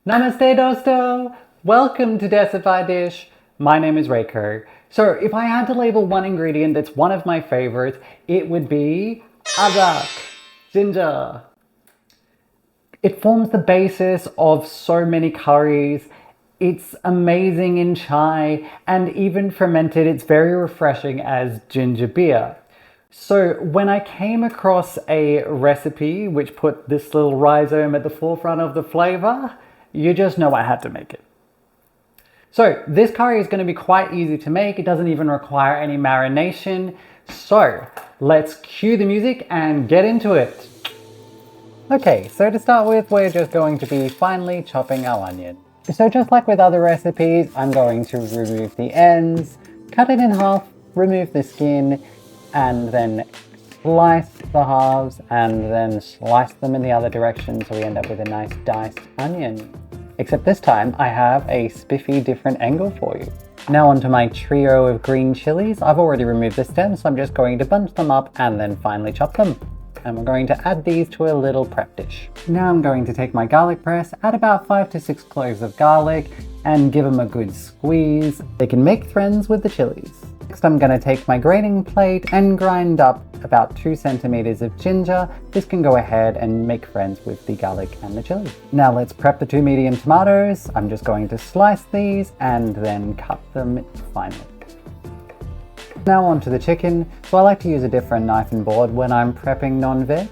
Namaste Dosto! Welcome to Desified Dish. My name is Reiko. So if I had to label one ingredient that's one of my favorites, it would be adarak, ginger. It forms the basis of so many curries. It's amazing in chai, and even fermented, it's very refreshing as ginger beer. So when I came across a recipe which put this little rhizome at the forefront of the flavor, you just know I had to make it. So this curry is going to be quite easy to make. It doesn't even require any marination. So let's cue the music and get into it. Okay, so to start with, we're just going to be finely chopping our onion. So just like with other recipes, I'm going to remove the ends, cut it in half, remove the skin, and then slice the halves and then slice them in the other direction so we end up with a nice diced onion. Except this time I have a spiffy different angle for you. Now onto my trio of green chilies. I've already removed the stems, so I'm just going to bunch them up and then finely chop them. And we're going to add these to a little prep dish. Now I'm going to take my garlic press, add about 5 to 6 cloves of garlic, and give them a good squeeze. They can make friends with the chilies. Next I'm going to take my grating plate and grind up about 2 centimeters of ginger. This can go ahead and make friends with the garlic and the chili. Now let's prep the 2 medium tomatoes. I'm just going to slice these and then cut them finely. Now onto the chicken. So I like to use a different knife and board when I'm prepping non-veg.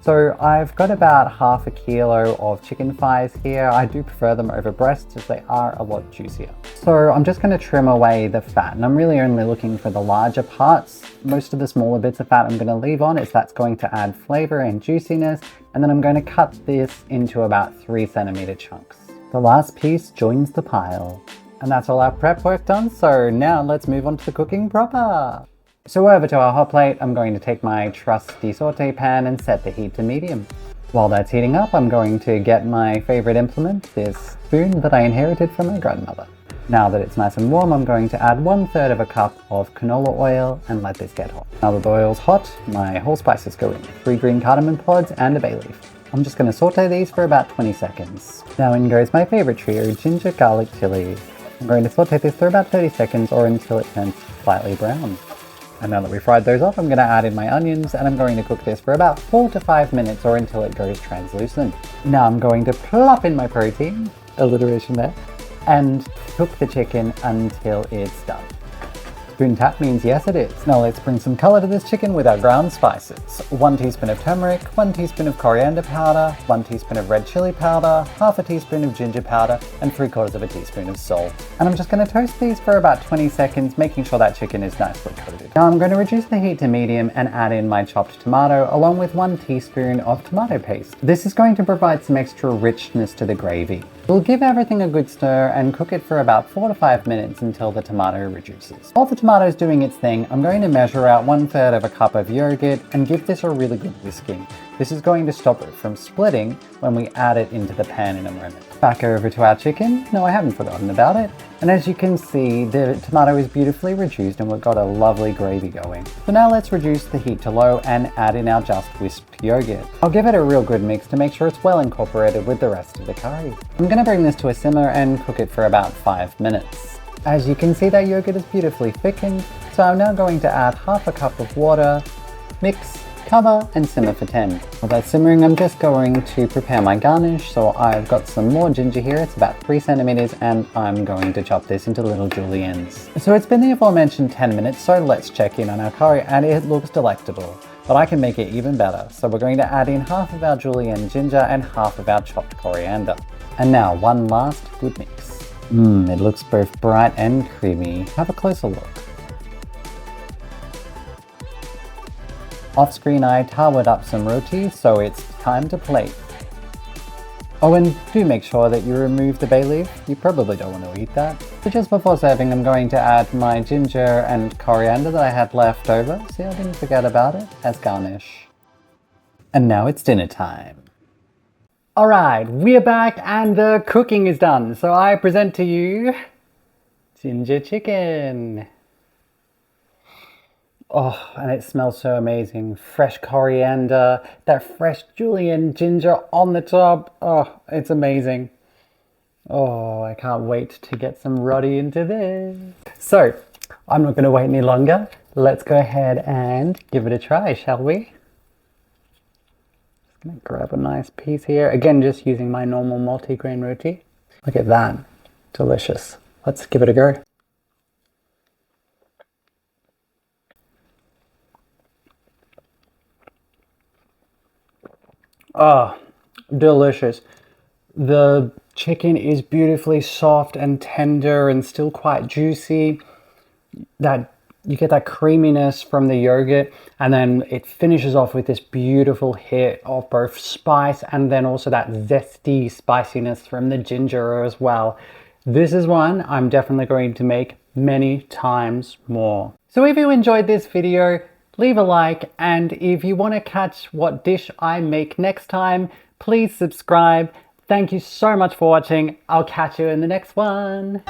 So I've got about half a kilo of chicken thighs here. I do prefer them over breasts as they are a lot juicier. So I'm just going to trim away the fat, and I'm really only looking for the larger parts. Most of the smaller bits of fat I'm going to leave on, as that's going to add flavor and juiciness. And then I'm going to cut this into about 3 centimeter chunks. The last piece joins the pile. And that's all our prep work done, so now let's move on to the cooking proper. So over to our hot plate, I'm going to take my trusty saute pan and set the heat to medium. While that's heating up, I'm going to get my favorite implement, this spoon that I inherited from my grandmother. Now that it's nice and warm, I'm going to add 1/3 of a cup of canola oil and let this get hot. Now that the oil's hot, my whole spices go in, 3 green cardamom pods and a bay leaf. I'm just going to saute these for about 20 seconds. Now in goes my favorite trio, ginger garlic chili. I'm going to saute this for about 30 seconds or until it turns slightly brown. And now that we've fried those up, I'm going to add in my onions and I'm going to cook this for about 4 to 5 minutes or until it goes translucent. Now I'm going to plop in my protein, alliteration there, and cook the chicken until it's done. Spoon tap means yes it is. Now let's bring some color to this chicken with our ground spices. 1 teaspoon of turmeric, 1 teaspoon of coriander powder, 1 teaspoon of red chili powder, half a teaspoon of ginger powder, and 3/4 of a teaspoon of salt. And I'm just going to toast these for about 20 seconds, making sure that chicken is nicely coated. Now I'm going to reduce the heat to medium and add in my chopped tomato along with 1 teaspoon of tomato paste. This is going to provide some extra richness to the gravy. We'll give everything a good stir and cook it for about 4 to 5 minutes until the tomato reduces. While the tomato's doing its thing, I'm going to measure out 1/3 of a cup of yogurt and give this a really good whisking. This is going to stop it from splitting when we add it into the pan in a moment. Back over to our chicken. No, I haven't forgotten about it. And as you can see, the tomato is beautifully reduced and we've got a lovely gravy going. So now let's reduce the heat to low and add in our just whisked yogurt. I'll give it a real good mix to make sure it's well incorporated with the rest of the curry. I'm going to bring this to a simmer and cook it for about 5 minutes. As you can see, that yogurt is beautifully thickened, so I'm now going to add half a cup of water, mix, cover and simmer for 10. While that's simmering, I'm just going to prepare my garnish. So I've got some more ginger here, it's about 3 centimeters, and I'm going to chop this into little juliennes. So it's been the aforementioned 10 minutes, so let's check in on our curry, and it looks delectable. But I can make it even better, so we're going to add in half of our julienne ginger and half of our chopped coriander. And now one last good mix. It looks both bright and creamy. Have a closer look. Off screen I towered up some roti, so it's time to plate. Oh, and do make sure that you remove the bay leaf. You probably don't want to eat that. So just before serving, I'm going to add my ginger and coriander that I had left over. See, I didn't forget about it, as garnish. And now it's dinner time. Alright, we're back and the cooking is done. So I present to you ginger chicken. Oh, and it smells so amazing. Fresh coriander, that fresh julienne ginger on the top. Oh, it's amazing. Oh, I can't wait to get some roti into this. So, I'm not going to wait any longer. Let's go ahead and give it a try, shall we? Just going to grab a nice piece here. Again, just using my normal multi-grain roti. Look at that. Delicious. Let's give it a go. Oh, delicious. The chicken is beautifully soft and tender and still quite juicy. That you get that creaminess from the yogurt, and then it finishes off with this beautiful hit of both spice and then also that zesty spiciness from the ginger as well. This is one I'm definitely going to make many times more. So if you enjoyed this video, leave a like, and if you want to catch what dish I make next time, please subscribe. Thank you so much for watching. I'll catch you in the next one.